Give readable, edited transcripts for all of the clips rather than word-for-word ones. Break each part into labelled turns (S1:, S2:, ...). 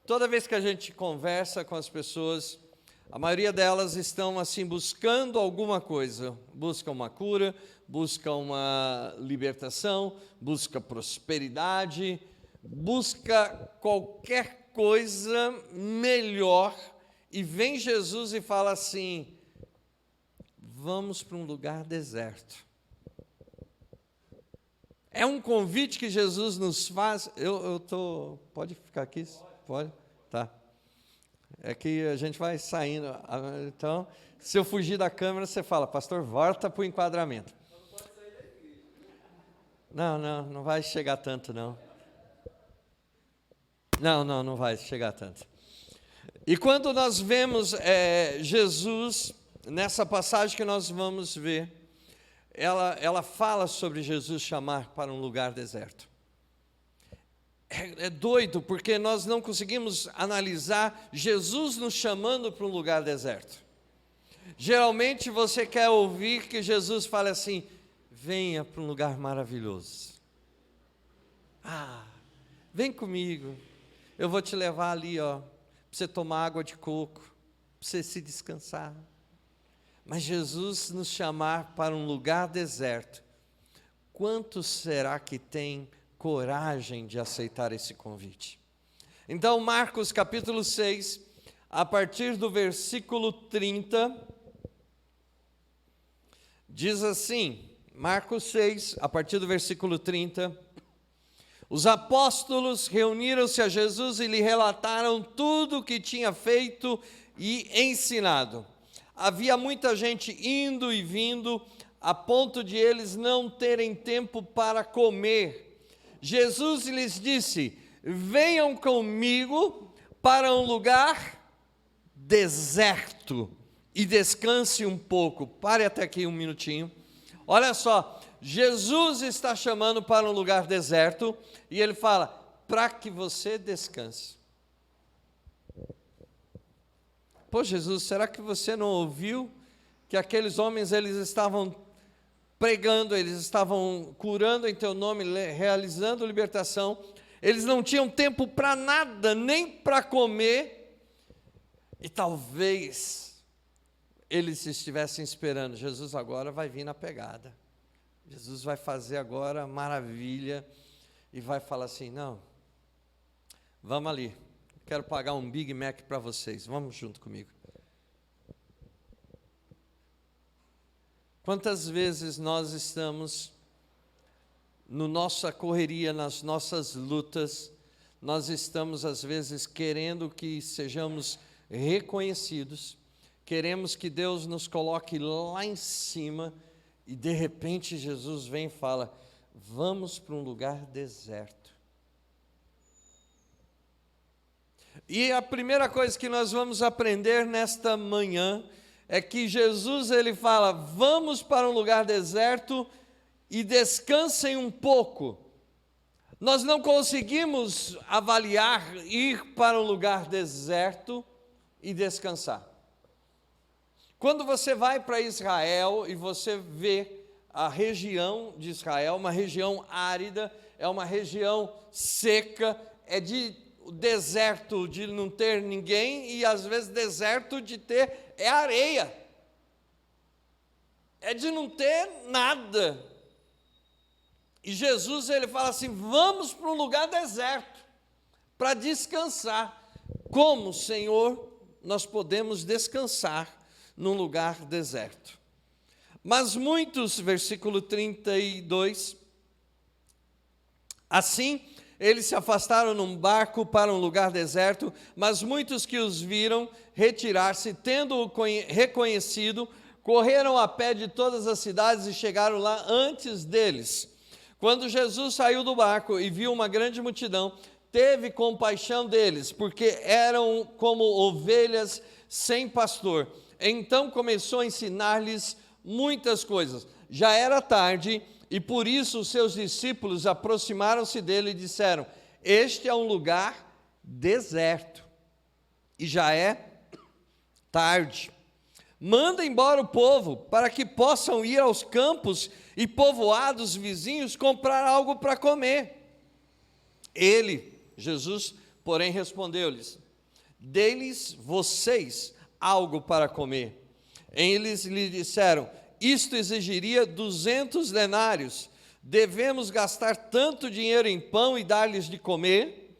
S1: Toda vez que a gente conversa com as pessoas, a maioria delas estão assim buscando alguma coisa, busca uma cura, busca uma libertação, busca prosperidade, busca qualquer coisa melhor, e vem Jesus e fala assim: vamos para um lugar deserto. É um convite que Jesus nos faz. Pode ficar aqui? Pode? Tá. É que a gente vai saindo. Então, se eu fugir da câmera, você fala: pastor, volta para o enquadramento. Não vai chegar tanto, não. Não vai chegar tanto. E quando nós vemos Jesus, nessa passagem que nós vamos ver, ela fala sobre Jesus chamar para um lugar deserto. É doido, porque nós não conseguimos analisar Jesus nos chamando para um lugar deserto. Geralmente você quer ouvir que Jesus fale assim: venha para um lugar maravilhoso. Vem comigo, eu vou te levar ali, para você tomar água de coco, para você se descansar. Mas Jesus nos chamar para um lugar deserto, quantos será que tem coragem de aceitar esse convite? Então, Marcos capítulo 6, a partir do versículo 30, diz assim, Marcos 6, a partir do versículo 30, os apóstolos reuniram-se a Jesus e lhe relataram tudo o que tinha feito e ensinado. Havia muita gente indo e vindo, a ponto de eles não terem tempo para comer. Jesus lhes disse: venham comigo para um lugar deserto e descanse um pouco. Pare até aqui um minutinho. Olha só, Jesus está chamando para um lugar deserto e ele fala: para que você descanse. Pô, Jesus, será que você não ouviu que aqueles homens, eles estavam pregando, eles estavam curando em teu nome, realizando libertação, eles não tinham tempo para nada, nem para comer, e talvez eles estivessem esperando: Jesus agora vai vir na pegada, Jesus vai fazer agora maravilha, e vai falar assim: não, vamos ali, quero pagar um Big Mac para vocês, vamos junto comigo. Quantas vezes nós estamos, na nossa correria, nas nossas lutas, nós estamos às vezes querendo que sejamos reconhecidos, queremos que Deus nos coloque lá em cima, e de repente Jesus vem e fala: vamos para um lugar deserto. E a primeira coisa que nós vamos aprender nesta manhã é que Jesus, ele fala: vamos para um lugar deserto e descansem um pouco. Nós não conseguimos avaliar ir para um lugar deserto e descansar. Quando você vai para Israel e você vê a região de Israel, uma região árida, é uma região seca, é de deserto de não ter ninguém, e às vezes deserto de ter areia, é de não ter nada. E Jesus, ele fala assim: vamos para um lugar deserto para descansar. Como, Senhor, nós podemos descansar num lugar deserto? Mas muitos, versículo 32, assim eles se afastaram num barco para um lugar deserto, mas muitos que os viram retirar-se, tendo-o reconhecido, correram a pé de todas as cidades e chegaram lá antes deles. Quando Jesus saiu do barco e viu uma grande multidão, teve compaixão deles, porque eram como ovelhas sem pastor. Então começou a ensinar-lhes muitas coisas. Já era tarde, e por isso os seus discípulos aproximaram-se dele e disseram: este é um lugar deserto, e já é tarde. Manda embora o povo, para que possam ir aos campos e povoados vizinhos comprar algo para comer. Ele, Jesus, porém respondeu-lhes: dê-lhes vocês algo para comer. Eles lhe disseram: isto exigiria 200 denários. Devemos gastar tanto dinheiro em pão e dar-lhes de comer?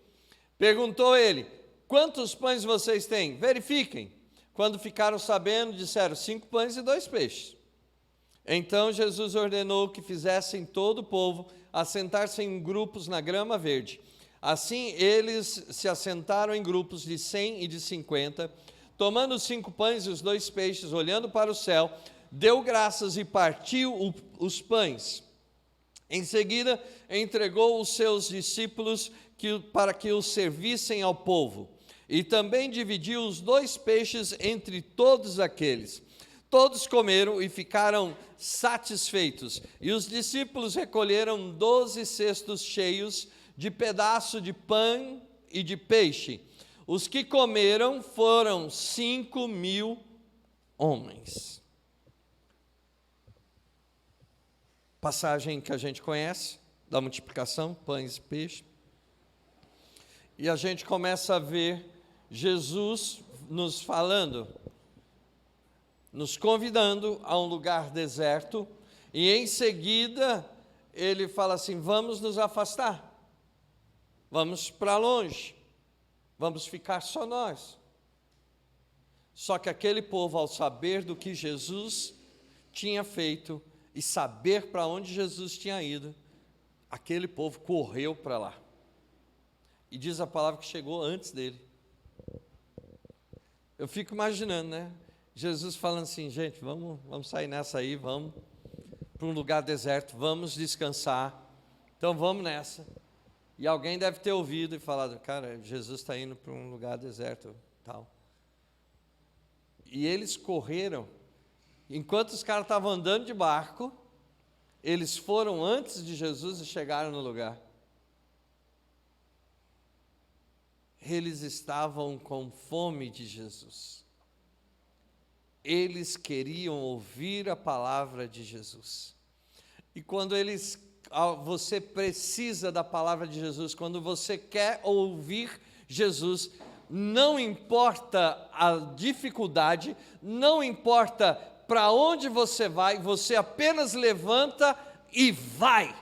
S1: Perguntou ele: quantos pães vocês têm? Verifiquem. Quando ficaram sabendo, disseram: 5 pães e 2 peixes. Então Jesus ordenou que fizessem todo o povo assentar-se em grupos na grama verde. Assim eles se assentaram em grupos de 100 e de 50. Tomando os 5 pães e os 2 peixes, olhando para o céu, deu graças e partiu os pães. Em seguida, entregou os seus discípulos para que os servissem ao povo. E também dividiu os 2 peixes entre todos aqueles. Todos comeram e ficaram satisfeitos. E os discípulos recolheram 12 cestos cheios de pedaço de pão e de peixe. Os que comeram foram 5.000 homens. Passagem que a gente conhece, da multiplicação, pães e peixe. E a gente começa a ver Jesus nos falando, nos convidando a um lugar deserto, e em seguida ele fala assim: vamos nos afastar, vamos para longe, vamos ficar só nós. Só que aquele povo, ao saber do que Jesus tinha feito e saber para onde Jesus tinha ido, aquele povo correu para lá. E diz a palavra que chegou antes dele. Eu fico imaginando, né? Jesus falando assim: gente, vamos sair nessa aí, vamos para um lugar deserto, vamos descansar. Então vamos nessa. E alguém deve ter ouvido e falado: cara, Jesus está indo para um lugar deserto, tal. E eles correram. Enquanto os caras estavam andando de barco, eles foram antes de Jesus e chegaram no lugar. Eles estavam com fome de Jesus. Eles queriam ouvir a palavra de Jesus. E quando você precisa da palavra de Jesus, quando você quer ouvir Jesus, não importa a dificuldade, não importa para onde você vai, você apenas levanta e vai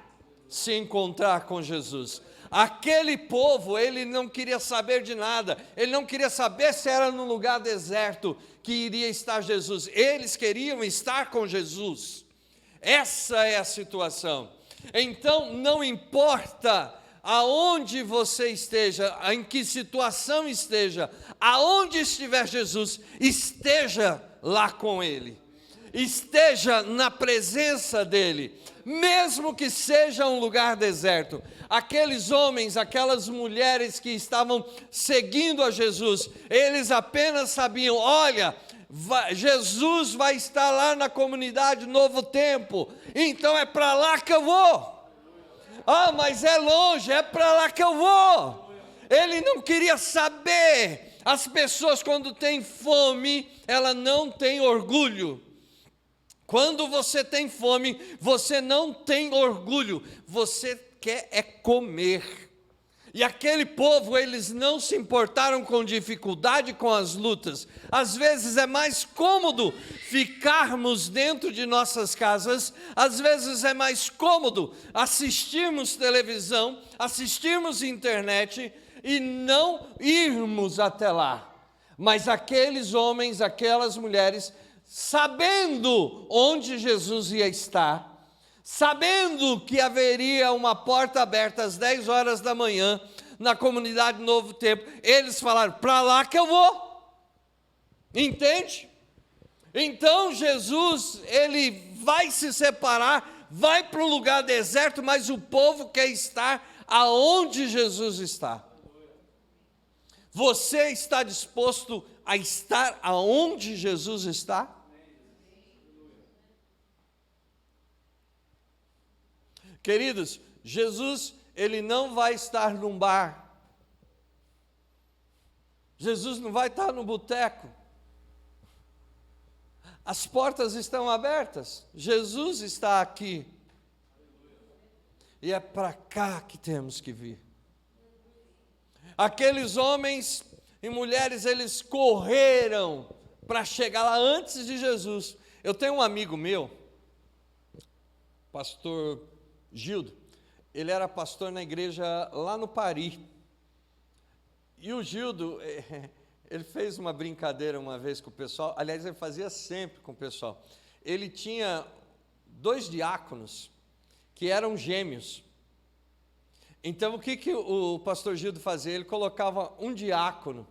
S1: se encontrar com Jesus. Aquele povo, ele não queria saber de nada, ele não queria saber se era num lugar deserto que iria estar Jesus, eles queriam estar com Jesus. Essa é a situação. Então, não importa aonde você esteja, em que situação esteja, aonde estiver Jesus, esteja lá com Ele, esteja na presença dEle, mesmo que seja um lugar deserto. Aqueles homens, aquelas mulheres que estavam seguindo a Jesus, eles apenas sabiam: olha, Jesus vai estar lá na comunidade Novo Tempo, então é para lá que eu vou. Ah, mas é longe, é para lá que eu vou. Ele não queria saber. As pessoas, quando têm fome, ela não tem orgulho. Quando você tem fome, você não tem orgulho, você quer é comer. E aquele povo, eles não se importaram com dificuldade, com as lutas. Às vezes é mais cômodo ficarmos dentro de nossas casas, às vezes é mais cômodo assistirmos televisão, assistirmos internet e não irmos até lá. Mas aqueles homens, aquelas mulheres, sabendo onde Jesus ia estar, sabendo que haveria uma porta aberta às 10 horas da manhã, na comunidade Novo Tempo, eles falaram: para lá que eu vou. Entende? Então Jesus, ele vai se separar, vai para um lugar deserto, mas o povo quer estar aonde Jesus está. Você está disposto a estar aonde Jesus está? Queridos, Jesus, ele não vai estar num bar. Jesus não vai estar no boteco. As portas estão abertas. Jesus está aqui. E é para cá que temos que vir. Aqueles homens e mulheres, eles correram para chegar lá antes de Jesus. Eu tenho um amigo meu, pastor Gildo, ele era pastor na igreja lá no Pari. E o Gildo, ele fez uma brincadeira uma vez com o pessoal, aliás, ele fazia sempre com o pessoal. Ele tinha 2 diáconos que eram gêmeos. Então, o que o pastor Gildo fazia? Ele colocava um diácono,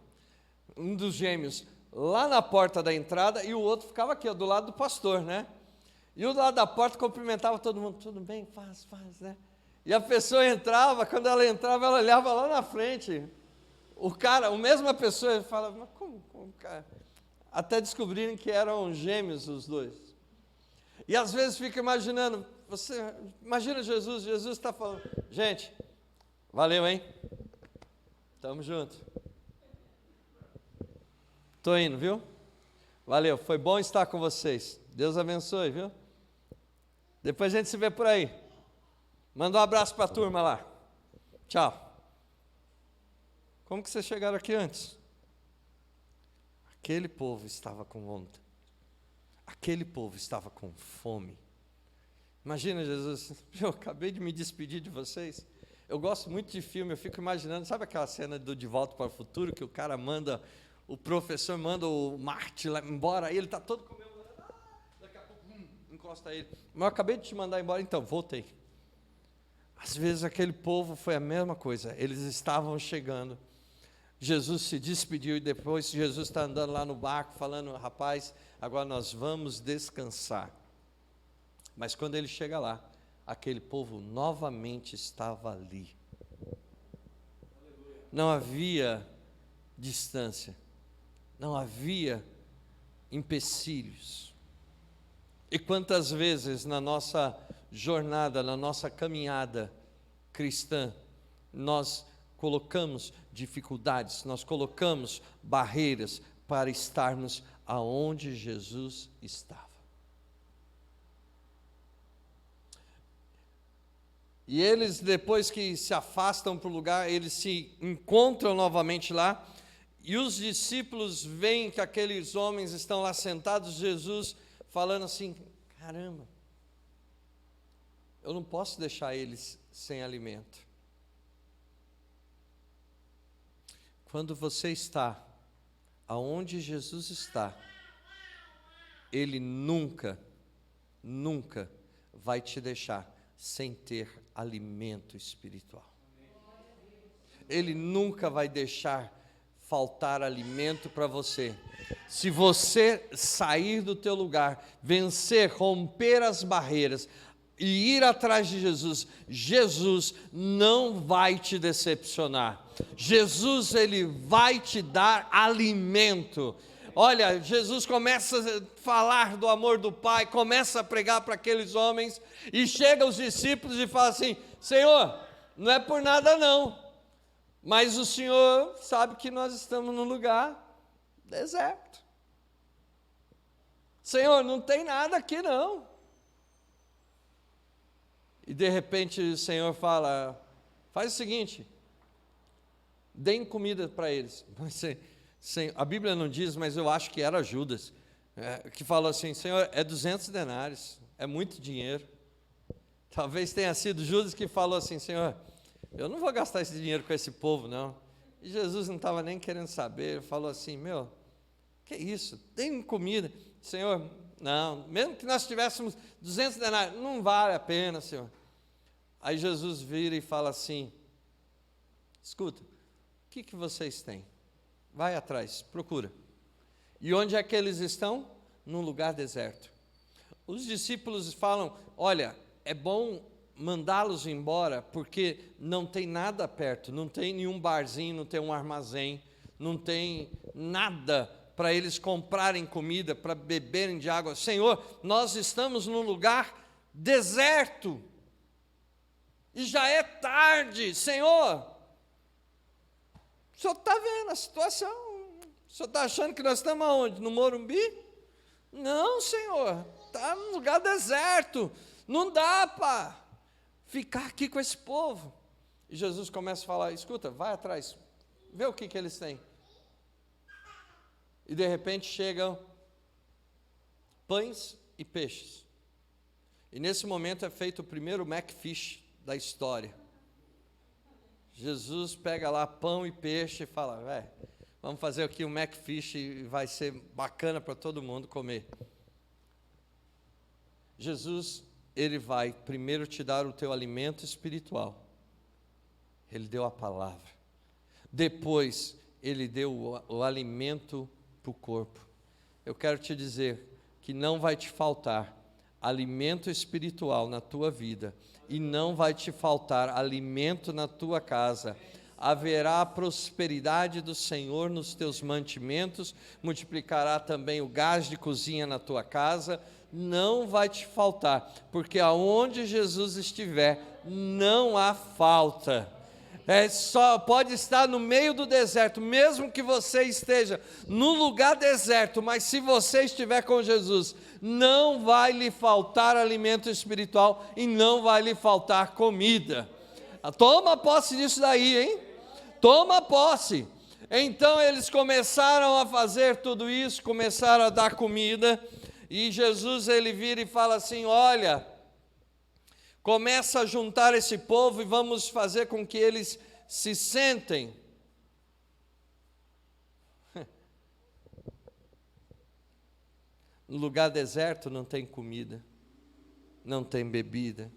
S1: um dos gêmeos, lá na porta da entrada, e o outro ficava aqui, ó, do lado do pastor, né? E o do lado da porta cumprimentava todo mundo, tudo bem, faz, né? E a pessoa entrava, quando ela entrava, ela olhava lá na frente. O cara, a mesma pessoa, ele falava, mas como cara? Até descobrirem que eram gêmeos os 2. E às vezes fica imaginando, você imagina Jesus está falando, gente, valeu, hein? Tamo junto. Tô indo, viu? Valeu, foi bom estar com vocês. Deus abençoe, viu? Depois a gente se vê por aí. Manda um abraço para a turma lá. Tchau. Como que vocês chegaram aqui antes? Aquele povo estava com vontade. Aquele povo estava com fome. Imagina Jesus, eu acabei de me despedir de vocês. Eu gosto muito de filme, eu fico imaginando, sabe aquela cena do De Volta para o Futuro, que o cara manda, o professor manda o Marty lá embora, aí ele está todo comemorando, daqui a pouco, encosta ele. Mas eu acabei de te mandar embora, então, voltei. Às vezes aquele povo foi a mesma coisa, eles estavam chegando, Jesus se despediu e depois Jesus está andando lá no barco, falando, rapaz, agora nós vamos descansar. Mas quando ele chega lá, aquele povo novamente estava ali. Não havia distância, não havia empecilhos. E quantas vezes na nossa jornada, na nossa caminhada cristã, nós colocamos dificuldades, nós colocamos barreiras para estarmos aonde Jesus estava. E eles, depois que se afastam para o lugar, eles se encontram novamente lá, e os discípulos veem que aqueles homens estão lá sentados, Jesus falando assim, caramba, eu não posso deixar eles sem alimento. Quando você está aonde Jesus está, Ele nunca vai te deixar sem ter alimento espiritual. Ele nunca vai deixar faltar alimento para você. Se você sair do teu lugar, vencer, romper as barreiras e ir atrás de Jesus, Jesus não vai te decepcionar. Jesus, Ele vai te dar alimento. Olha, Jesus começa a falar do amor do Pai, começa a pregar para aqueles homens, e chega os discípulos e fala assim, Senhor, não é por nada não, mas o Senhor sabe que nós estamos num lugar deserto. Senhor, não tem nada aqui não. E de repente o Senhor fala, faz o seguinte, deem comida para eles. A Bíblia não diz, mas eu acho que era Judas, que falou assim, Senhor, é 200 denários, é muito dinheiro. Talvez tenha sido Judas que falou assim, Senhor, eu não vou gastar esse dinheiro com esse povo, não. E Jesus não estava nem querendo saber, ele falou assim, meu, que isso, tem comida. Senhor, não, mesmo que nós tivéssemos 200 denários, não vale a pena, Senhor. Aí Jesus vira e fala assim, escuta, o que vocês têm? Vai atrás, procura. E onde é que eles estão? Num lugar deserto. Os discípulos falam, olha, é bom mandá-los embora, porque não tem nada perto, não tem nenhum barzinho, não tem um armazém, não tem nada para eles comprarem comida, para beberem de água. Senhor, nós estamos num lugar deserto, e já é tarde, Senhor, o Senhor está vendo a situação, o Senhor está achando que nós estamos aonde? No Morumbi? Não, Senhor, está num lugar deserto, não dá para ficar aqui com esse povo. E Jesus começa a falar, escuta, vai atrás, vê o que eles têm. E de repente chegam pães e peixes. E nesse momento é feito o primeiro McFish da história. Jesus pega lá pão e peixe e fala, vamos fazer aqui um McFish e vai ser bacana para todo mundo comer. Jesus, ele vai primeiro te dar o teu alimento espiritual. Ele deu a palavra. Depois, ele deu o alimento para o corpo. Eu quero te dizer que não vai te faltar alimento espiritual na tua vida e não vai te faltar alimento na tua casa. Haverá a prosperidade do Senhor nos teus mantimentos, multiplicará também o gás de cozinha na tua casa, não vai te faltar, porque aonde Jesus estiver, não há falta. Só pode estar no meio do deserto, mesmo que você esteja no lugar deserto, mas se você estiver com Jesus, não vai lhe faltar alimento espiritual e não vai lhe faltar comida. Toma posse disso daí, hein? Toma posse. Então eles começaram a fazer tudo isso, começaram a dar comida, e Jesus ele vira e fala assim, olha, começa a juntar esse povo e vamos fazer com que eles se sentem. No lugar deserto não tem comida, não tem bebida,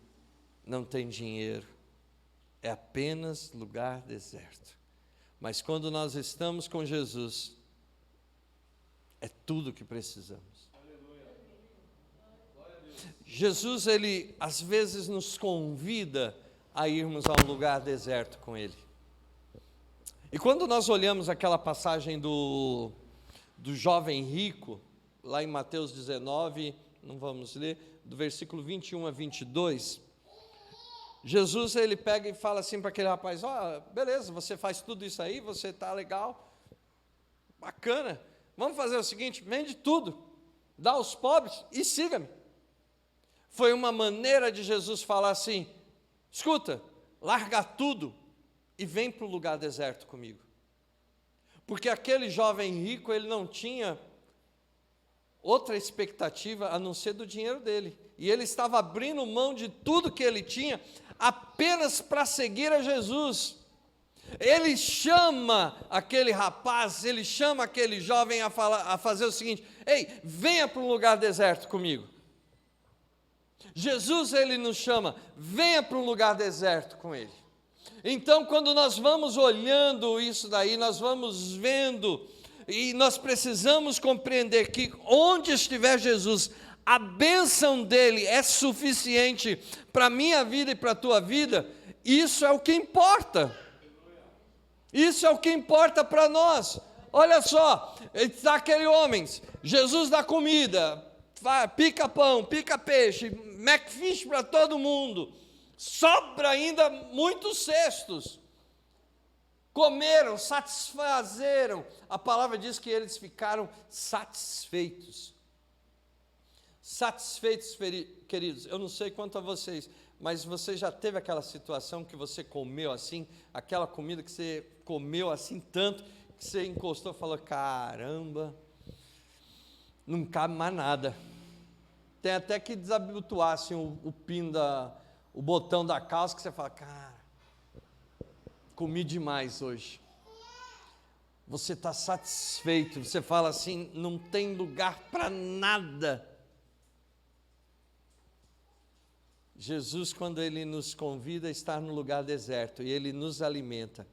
S1: não tem dinheiro, é apenas lugar deserto. Mas quando nós estamos com Jesus, é tudo que precisamos. Jesus, ele às vezes nos convida a irmos a um lugar deserto com ele. E quando nós olhamos aquela passagem do jovem rico, lá em Mateus 19, não vamos ler, do versículo 21 a 22, Jesus ele pega e fala assim para aquele rapaz, beleza, você faz tudo isso aí, você está legal, bacana, vamos fazer o seguinte, vende tudo, dá aos pobres e siga-me. Foi uma maneira de Jesus falar assim, escuta, larga tudo e vem para o lugar deserto comigo. Porque aquele jovem rico, ele não tinha outra expectativa a não ser do dinheiro dele. E ele estava abrindo mão de tudo que ele tinha apenas para seguir a Jesus. Ele chama aquele rapaz, ele chama aquele jovem a fazer o seguinte, ei, venha para um lugar deserto comigo. Jesus, ele nos chama, venha para um lugar deserto com ele. Então, quando nós vamos olhando isso daí, nós vamos vendo, e nós precisamos compreender que onde estiver Jesus, a bênção dele é suficiente para a minha vida e para a tua vida, isso é o que importa. Isso é o que importa para nós. Olha só, está aquele homem, Jesus dá comida, pica pão, pica peixe, McFish para todo mundo, sobra ainda muitos cestos, comeram, satisfazeram, a palavra diz que eles ficaram satisfeitos, queridos, eu não sei quanto a vocês, mas você já teve aquela situação que você comeu assim, aquela comida que você comeu assim tanto, que você encostou e falou, caramba, não cabe mais nada. Tem até que desabotoar assim, o botão da calça, que você fala, cara, comi demais hoje. Você está satisfeito, você fala assim, não tem lugar para nada. Jesus, quando ele nos convida a estar no lugar deserto, e ele nos alimenta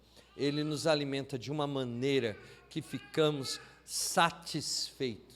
S1: de uma maneira que ficamos satisfeitos.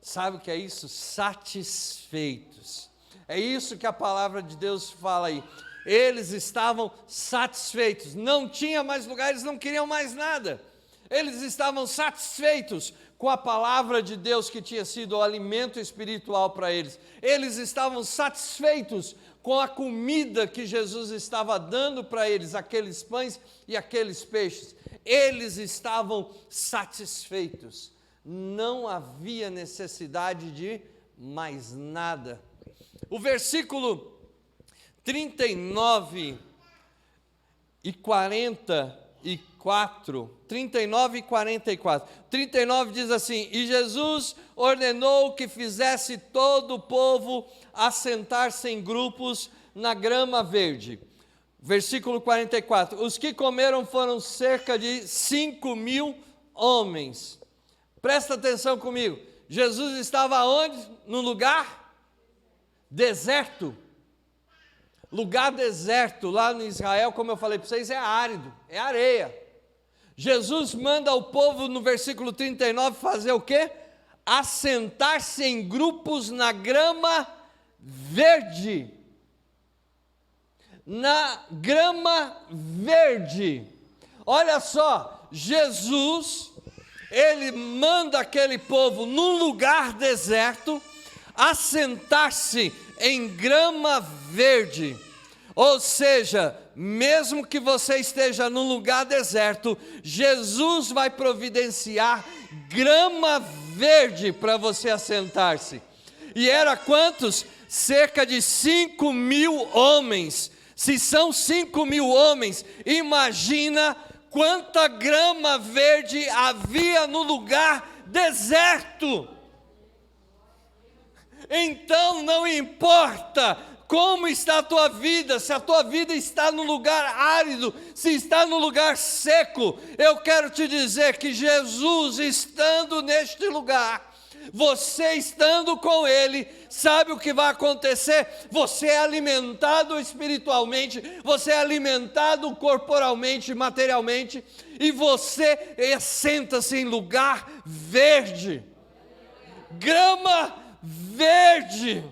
S1: Sabe o que é isso? Satisfeitos. É isso que a palavra de Deus fala aí. Eles estavam satisfeitos, não tinha mais lugar, eles não queriam mais nada. Eles estavam satisfeitos com a palavra de Deus que tinha sido o alimento espiritual para eles. Eles estavam satisfeitos com a comida que Jesus estava dando para eles, aqueles pães e aqueles peixes. Eles estavam satisfeitos. Não havia necessidade de mais nada. O versículo 39 e 40 39 e 44. 39 diz assim: e Jesus ordenou que fizesse todo o povo assentar-se em grupos na grama verde. Versículo 44, os que comeram foram cerca de 5.000 homens. Presta atenção comigo, Jesus estava onde? No lugar deserto. Lugar deserto, lá no Israel, como eu falei para vocês, é árido, é areia. Jesus manda o povo, no versículo 39, fazer o quê? Assentar-se em grupos na grama verde. Na grama verde. Olha só, Jesus, ele manda aquele povo num lugar deserto, assentar-se em grama verde. Ou seja, mesmo que você esteja num lugar deserto, Jesus vai providenciar grama verde para você assentar-se. E era quantos? Cerca de 5.000 homens. Se são 5.000 homens, imagina quanta grama verde havia no lugar deserto. Então não importa como está a tua vida, se a tua vida está no lugar árido, se está no lugar seco, eu quero te dizer que Jesus estando neste lugar, você estando com Ele, sabe o que vai acontecer? Você é alimentado espiritualmente, você é alimentado corporalmente, materialmente, e você senta-se em lugar verde, grama verde.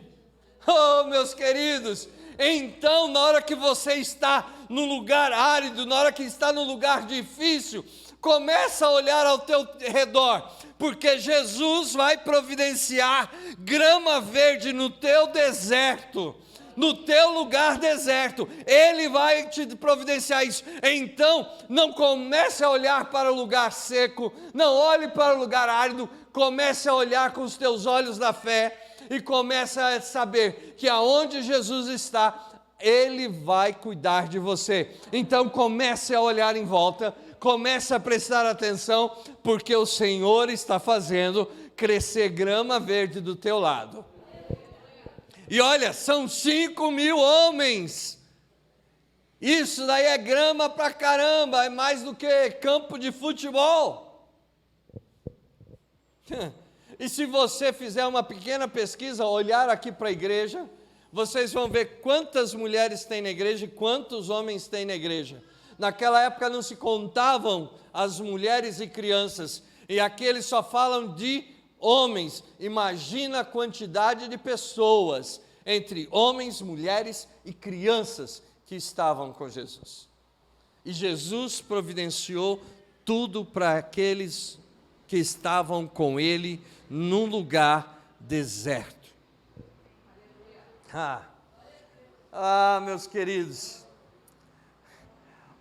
S1: Oh, meus queridos, então na hora que você está no lugar árido, na hora que está no lugar difícil, começa a olhar ao teu redor, porque Jesus vai providenciar grama verde no teu deserto, no teu lugar deserto, Ele vai te providenciar isso. Então, não comece a olhar para o lugar seco, não olhe para o lugar árido, comece a olhar com os teus olhos da fé, e comece a saber que aonde Jesus está, Ele vai cuidar de você. Então comece a olhar em volta, comece a prestar atenção, porque o Senhor está fazendo crescer grama verde do teu lado. E olha, são 5.000 homens. Isso daí é grama pra caramba, é mais do que campo de futebol. E se você fizer uma pequena pesquisa, olhar aqui para a igreja, vocês vão ver quantas mulheres tem na igreja e quantos homens tem na igreja. Naquela época não se contavam as mulheres e crianças, e aqui eles só falam de homens. Imagina a quantidade de pessoas, entre homens, mulheres e crianças, que estavam com Jesus. E Jesus providenciou tudo para aqueles que estavam com Ele num lugar deserto. Meus queridos,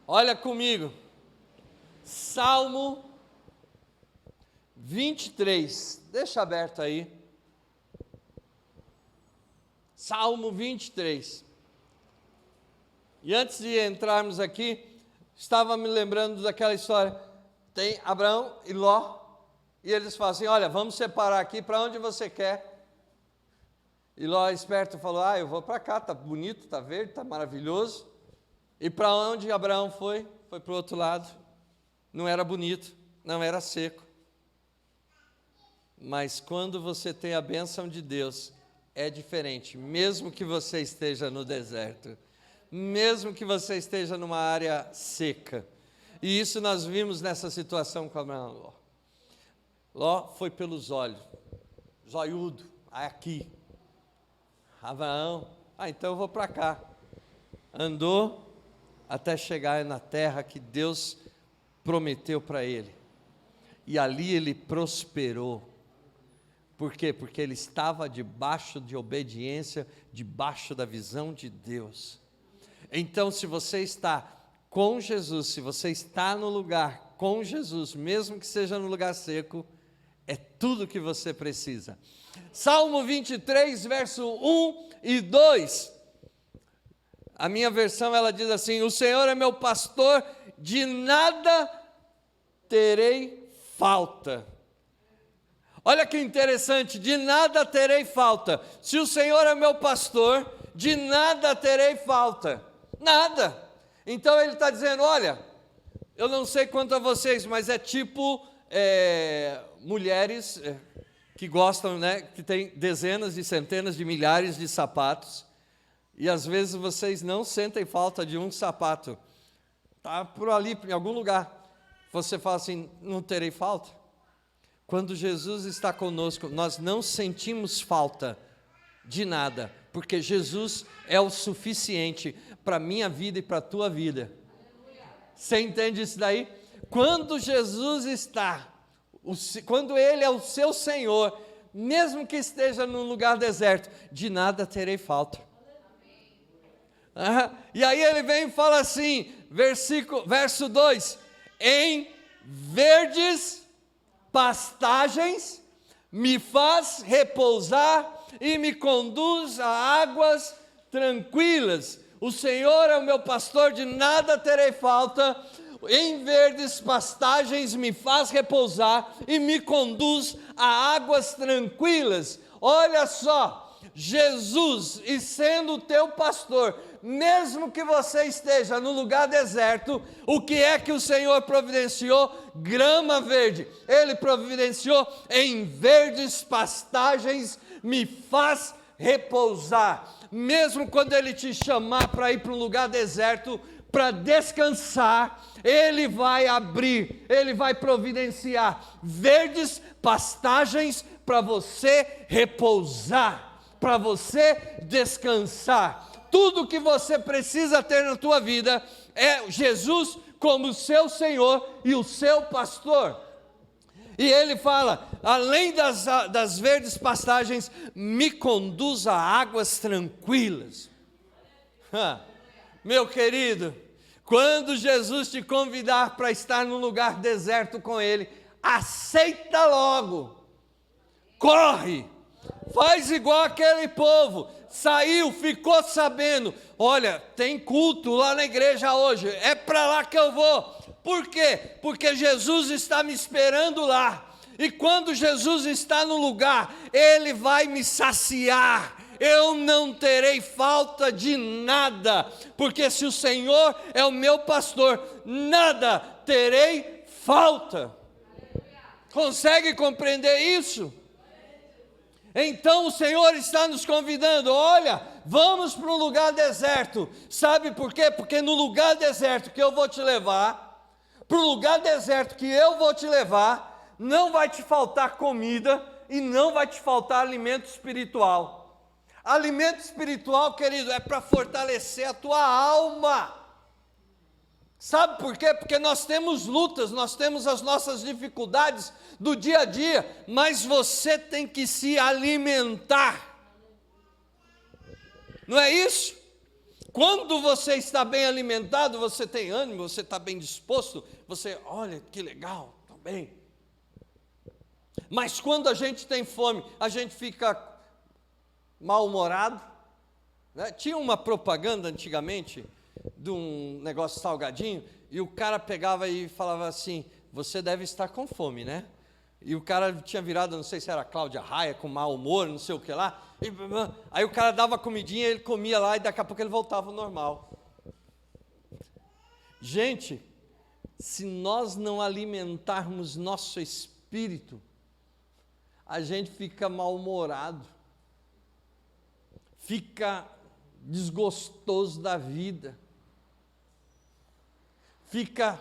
S1: olha comigo, Salmo 23, deixa aberto aí, Salmo 23, e antes de entrarmos aqui, estava me lembrando daquela história, tem Abraão e Ló, e eles falam assim, olha, vamos separar aqui, para onde você quer? E Ló, esperto, falou, eu vou para cá, está bonito, está verde, está maravilhoso. E para onde Abraão foi? Foi para o outro lado. Não era bonito, não era seco. Mas quando você tem a bênção de Deus, é diferente, mesmo que você esteja no deserto, mesmo que você esteja numa área seca. E isso nós vimos nessa situação com Abraão e Ló. Ló foi pelos olhos, zoiudo, aqui. Abraão, então eu vou para cá. Andou até chegar na terra que Deus prometeu para ele. E ali ele prosperou. Por quê? Porque ele estava debaixo de obediência, debaixo da visão de Deus. Então, se você está com Jesus, se você está no lugar com Jesus, mesmo que seja no lugar seco, é tudo que você precisa. Salmo 23, verso 1 e 2. A minha versão, ela diz assim, o Senhor é meu pastor de nada terei falta. Olha que interessante, de nada terei falta. Se o Senhor é meu pastor, de nada terei falta. Nada. Então ele está dizendo, olha, eu não sei quanto a vocês, mas é tipo mulheres que gostam, né, que tem dezenas e centenas de milhares de sapatos, e às vezes vocês não sentem falta de um sapato. Está por ali, em algum lugar. Você fala assim, não terei falta? Quando Jesus está conosco, nós não sentimos falta de nada, porque Jesus é o suficiente para a minha vida e para a tua vida. Você entende isso daí? Quando Jesus está, quando Ele é o seu Senhor, mesmo que esteja num lugar deserto, de nada terei falta. E aí ele vem e fala assim, verso 2, em verdes pastagens me faz repousar e me conduz a águas tranquilas. O Senhor é o meu pastor, de nada terei falta. Em verdes pastagens me faz repousar e me conduz a águas tranquilas. Olha só, Jesus, e sendo o teu pastor, mesmo que você esteja no lugar deserto, o que é que o Senhor providenciou? Grama verde. Ele providenciou em verdes pastagens, me faz repousar. Mesmo quando Ele te chamar para ir para um lugar deserto, para descansar, Ele vai abrir, Ele vai providenciar verdes pastagens para você repousar, para você descansar. Tudo que você precisa ter na tua vida é Jesus como seu Senhor e o seu pastor. E ele fala, além das verdes pastagens, me conduz a águas tranquilas. Meu querido, quando Jesus te convidar para estar num lugar deserto com Ele, aceita logo, corre, faz igual aquele povo, saiu, ficou sabendo, olha, tem culto lá na igreja hoje, é para lá que eu vou. Por quê? Porque Jesus está me esperando lá, e quando Jesus está no lugar, Ele vai me saciar, eu não terei falta de nada, porque se o Senhor é o meu pastor, nada terei falta. Consegue compreender isso? Então o Senhor está nos convidando, olha, vamos para um lugar deserto. Sabe por quê? Porque no lugar deserto que eu vou te levar, para o lugar deserto que eu vou te levar, não vai te faltar comida e não vai te faltar alimento espiritual. Alimento espiritual, querido, é para fortalecer a tua alma. Sabe por quê? Porque nós temos lutas, nós temos as nossas dificuldades do dia a dia, mas você tem que se alimentar. Não é isso? Quando você está bem alimentado, você tem ânimo, você está bem disposto, você, olha que legal, está bem. Mas quando a gente tem fome, a gente fica mal-humorado, né? Tinha uma propaganda antigamente de um negócio salgadinho, e o cara pegava e falava assim, você deve estar com fome, né? E o cara tinha virado, não sei se era Cláudia Raia, com mau humor, não sei o que lá, aí o cara dava comidinha, ele comia lá, e daqui a pouco ele voltava ao normal. Gente, se nós não alimentarmos nosso espírito, a gente fica mal-humorado, fica desgostoso da vida, fica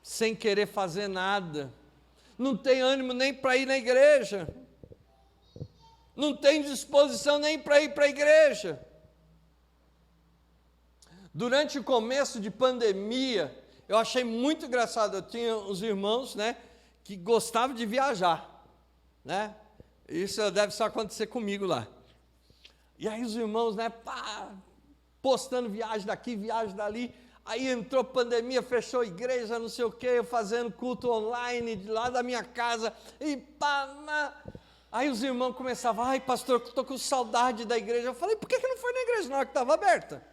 S1: sem querer fazer nada, não tem ânimo nem para ir na igreja, não tem disposição nem para ir para a igreja. Durante o começo de pandemia, eu achei muito engraçado, eu tinha uns irmãos, né, que gostavam de viajar, né, isso deve só acontecer comigo lá. E aí os irmãos, né, postando viagem daqui, viagem dali, aí entrou pandemia, fechou a igreja, não sei o quê, eu fazendo culto online, de lá da minha casa, e aí os irmãos começavam, ai pastor, estou com saudade da igreja. Eu falei, por que não foi na igreja na hora que estava aberta?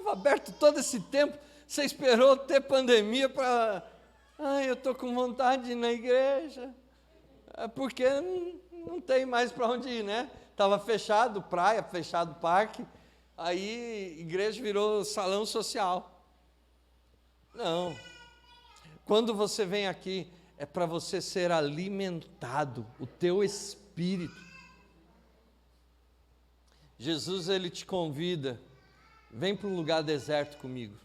S1: estava aberto todo esse tempo, você esperou ter pandemia para... eu estou com vontade de ir na igreja, porque não tem mais para onde ir, né? Estava fechado praia, fechado parque, aí igreja virou salão social. Não, quando você vem aqui, é para você ser alimentado, o teu espírito. Jesus, Ele te convida, vem para um lugar deserto comigo.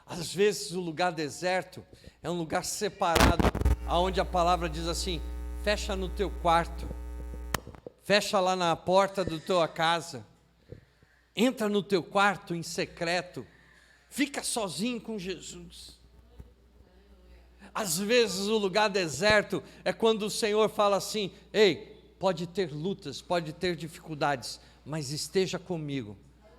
S1: Às vezes o lugar deserto é um lugar separado, onde a palavra diz assim, fecha no teu quarto, fecha lá na porta da tua casa, entra no teu quarto em secreto, fica sozinho com Jesus. Às vezes o lugar deserto é quando o Senhor fala assim, ei, pode ter lutas, pode ter dificuldades, mas esteja comigo.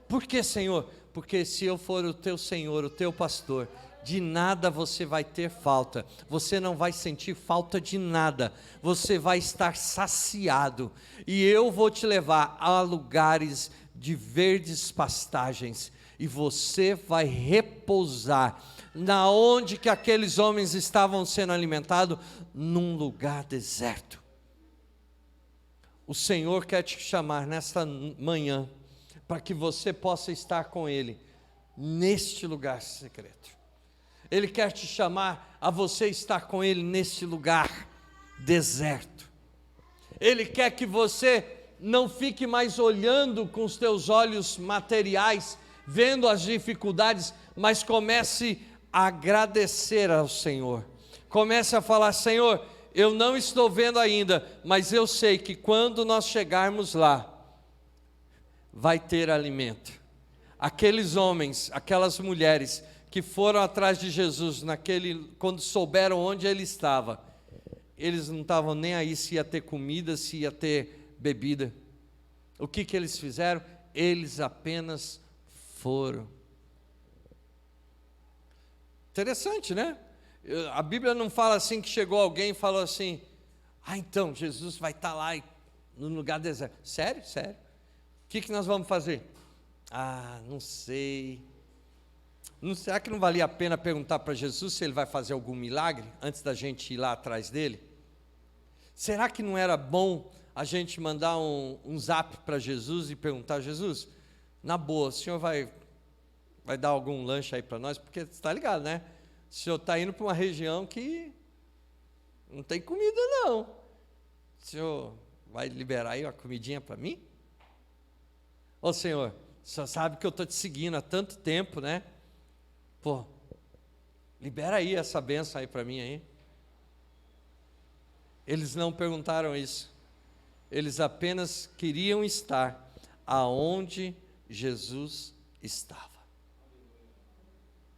S1: Por que, Senhor? Porque se eu for o teu Senhor, o teu pastor, de nada você vai ter falta, você não vai sentir falta de nada, você vai estar saciado, e eu vou te levar a lugares de verdes pastagens, e você vai repousar, na onde que aqueles homens estavam sendo alimentados, num lugar deserto. O Senhor quer te chamar nesta manhã, para que você possa estar com Ele, neste lugar secreto. Ele quer te chamar a você estar com Ele neste lugar deserto. Ele quer que você não fique mais olhando com os teus olhos materiais, vendo as dificuldades, mas comece a agradecer ao Senhor. Comece a falar, Senhor, eu não estou vendo ainda, mas eu sei que quando nós chegarmos lá, vai ter alimento. Aqueles homens, aquelas mulheres que foram atrás de Jesus, quando souberam onde Ele estava, eles não estavam nem aí se ia ter comida, se ia ter bebida. O que eles fizeram? Eles apenas foram. Interessante, né? A Bíblia não fala assim que chegou alguém e falou assim, então Jesus vai estar lá no lugar deserto. Sério? Sério? O que nós vamos fazer? Não sei. Será que não valia a pena perguntar para Jesus se Ele vai fazer algum milagre, antes da gente ir lá atrás dele? Será que não era bom a gente mandar um zap para Jesus e perguntar, Jesus, na boa, o senhor vai dar algum lanche aí para nós? Porque você está ligado, né? O senhor está indo para uma região que não tem comida não. O senhor vai liberar aí uma comidinha para mim? Ô Senhor, o senhor sabe que eu estou te seguindo há tanto tempo, né? Libera aí essa bênção aí para mim aí. Eles não perguntaram isso. Eles apenas queriam estar aonde Jesus estava.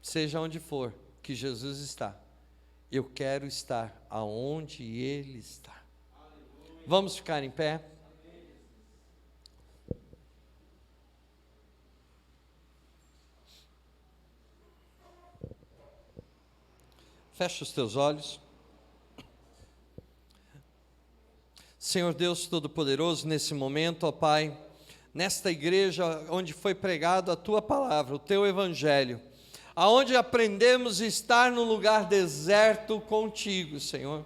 S1: Seja onde for que Jesus está, eu quero estar aonde Ele está. Vamos ficar em pé? Fecha os teus olhos. Senhor Deus Todo-Poderoso, nesse momento, ó Pai, nesta igreja onde foi pregado a Tua palavra, o Teu Evangelho, aonde aprendemos a estar num lugar deserto contigo, Senhor.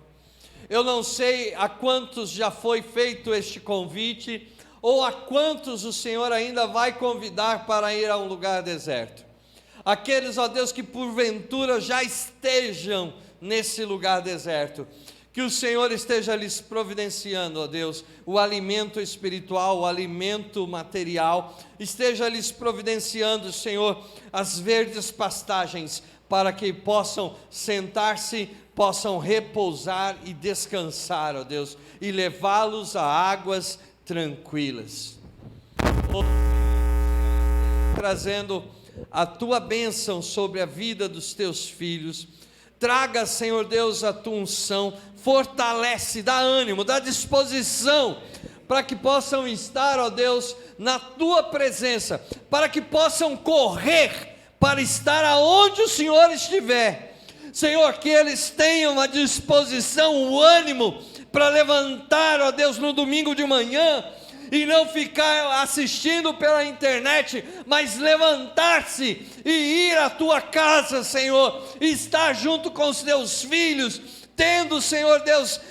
S1: Eu não sei a quantos já foi feito este convite, ou a quantos o Senhor ainda vai convidar para ir a um lugar deserto. Aqueles, ó Deus, que porventura já estejam nesse lugar deserto, que o Senhor esteja lhes providenciando, ó Deus, o alimento espiritual, o alimento material, esteja lhes providenciando, Senhor, as verdes pastagens, para que possam sentar-se, possam repousar e descansar, ó Deus, e levá-los a águas tranquilas. Trazendo a Tua bênção sobre a vida dos Teus filhos, traga, Senhor Deus, a Tua unção, fortalece, dá ânimo, dá disposição, para que possam estar, ó Deus, na Tua presença, para que possam correr, para estar aonde o Senhor estiver. Senhor, que eles tenham a disposição, o ânimo, para levantar, ó Deus, no domingo de manhã, e não ficar assistindo pela internet, mas levantar-se e ir à tua casa, Senhor, e estar junto com os teus filhos, tendo, Senhor Deus,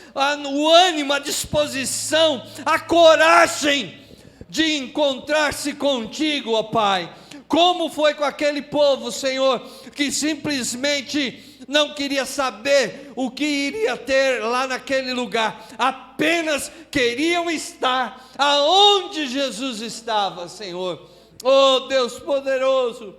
S1: o ânimo, a disposição, a coragem de encontrar-se contigo, ó Pai. Como foi com aquele povo, Senhor, que simplesmente não queria saber o que iria ter lá naquele lugar, apenas queriam estar aonde Jesus estava, Senhor. Oh Deus poderoso,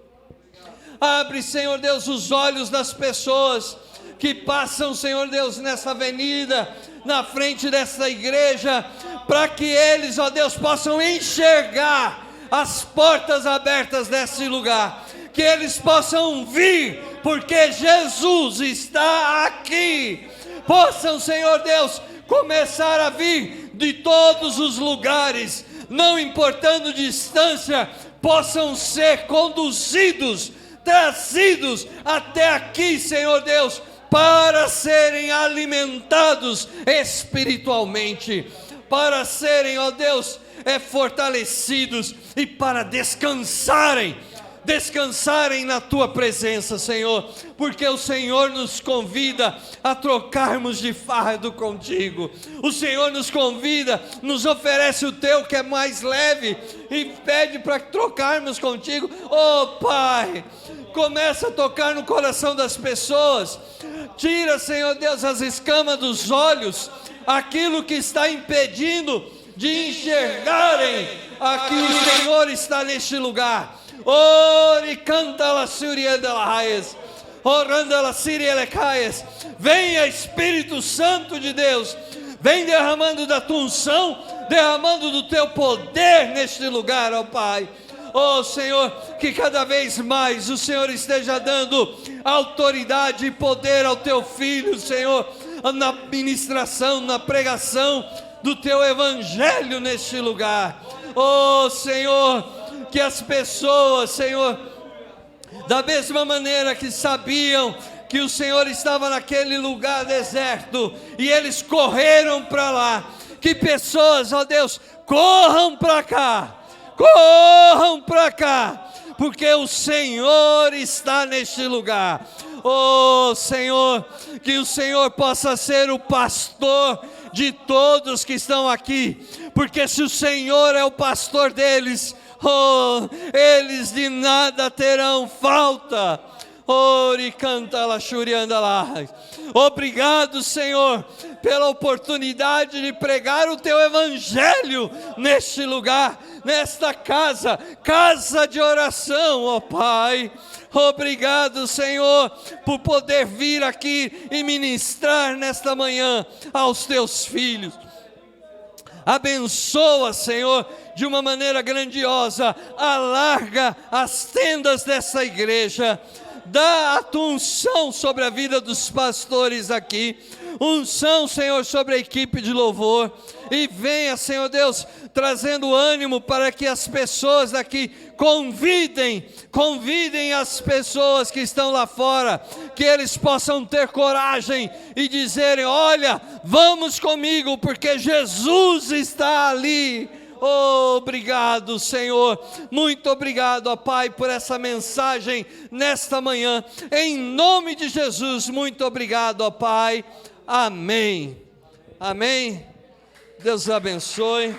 S1: abre, Senhor Deus, os olhos das pessoas que passam, Senhor Deus, nessa avenida, na frente dessa igreja, para que eles, ó Deus, possam enxergar as portas abertas desse lugar, que eles possam vir, porque Jesus está aqui. Possam, Senhor Deus, começar a vir de todos os lugares, não importando distância, possam ser conduzidos, trazidos até aqui, Senhor Deus, para serem alimentados espiritualmente, para serem, ó Deus, fortalecidos e para descansarem na tua presença, Senhor, porque o Senhor nos convida a trocarmos de fardo contigo. O Senhor nos convida, nos oferece o teu que é mais leve e pede para trocarmos contigo. Oh Pai, começa a tocar no coração das pessoas. Tira, Senhor Deus, as escamas dos olhos, aquilo que está impedindo de enxergarem aqui o Senhor está neste lugar. Ore canta la surienda la raiz, oranda la siria caias. Venha Espírito Santo de Deus, vem derramando da tua unção, derramando do teu poder neste lugar, ó Pai. Oh Senhor, que cada vez mais o Senhor esteja dando autoridade e poder ao teu filho, Senhor, na ministração, na pregação do teu evangelho neste lugar. Oh Senhor, que as pessoas, Senhor, da mesma maneira que sabiam que o Senhor estava naquele lugar deserto e eles correram para lá, que pessoas, ó Deus, corram para cá, porque o Senhor está neste lugar. Oh Senhor, que o Senhor possa ser o pastor de todos que estão aqui, porque se o Senhor é o pastor deles, oh, eles de nada terão falta. Ori canta la churianda lá. Obrigado, Senhor, pela oportunidade de pregar o teu evangelho neste lugar, nesta casa de oração, ó Pai. Obrigado, Senhor, por poder vir aqui e ministrar nesta manhã aos teus filhos. Abençoa, Senhor, de uma maneira grandiosa, alarga as tendas dessa igreja, dá a tua unção sobre a vida dos pastores aqui, unção, Senhor, sobre a equipe de louvor, e venha, Senhor Deus, trazendo ânimo para que as pessoas daqui convidem as pessoas que estão lá fora, que eles possam ter coragem e dizerem: olha, vamos comigo, porque Jesus está ali. Oh, obrigado, Senhor, muito obrigado, ó Pai, por essa mensagem nesta manhã, em nome de Jesus, muito obrigado, ó Pai, amém, amém, Deus abençoe.